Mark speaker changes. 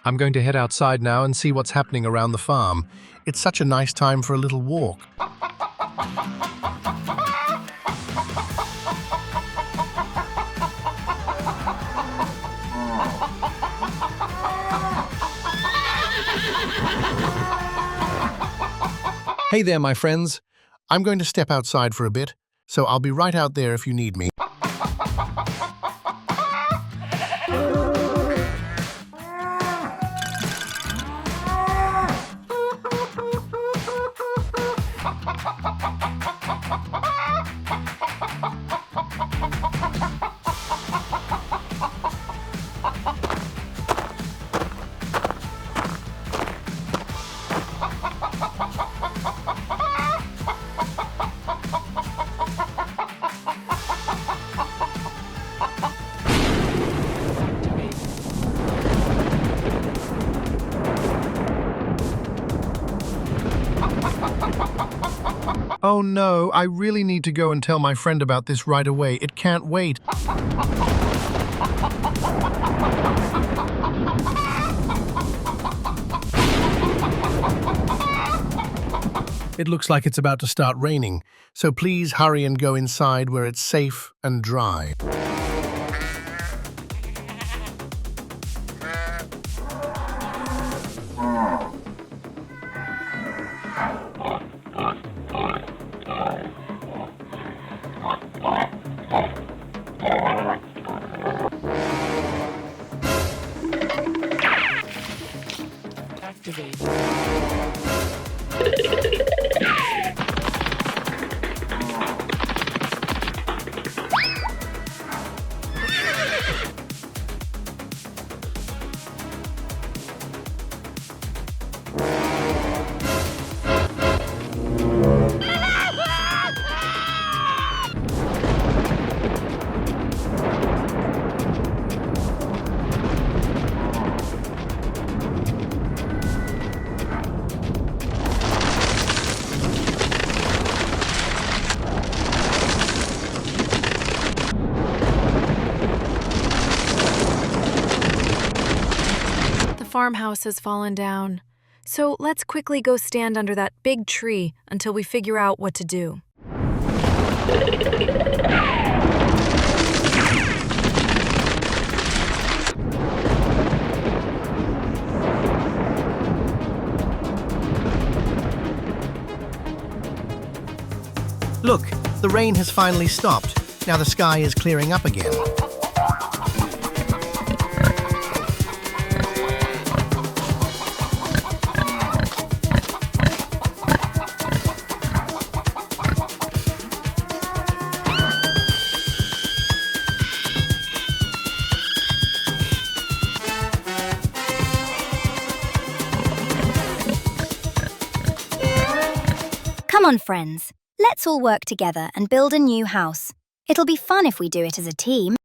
Speaker 1: I'm going to head outside now and see what's happening around the farm. It's such a nice time for a little walk. Hey there, my friends. I'm going to step outside for a bit, so I'll be right out there if you need me. Oh no, I really need to go and tell my friend about this right away. It can't wait. It looks like it's about to start raining, so please hurry and go inside where it's safe and dry.
Speaker 2: Activate. The farmhouse has fallen down, so let's quickly go stand under that big tree until we figure out what to do.
Speaker 1: Look, the rain has finally stopped. Now the sky is clearing up again.
Speaker 3: Come on, friends. Let's all work together and build a new house. It'll be fun if we do it as a team.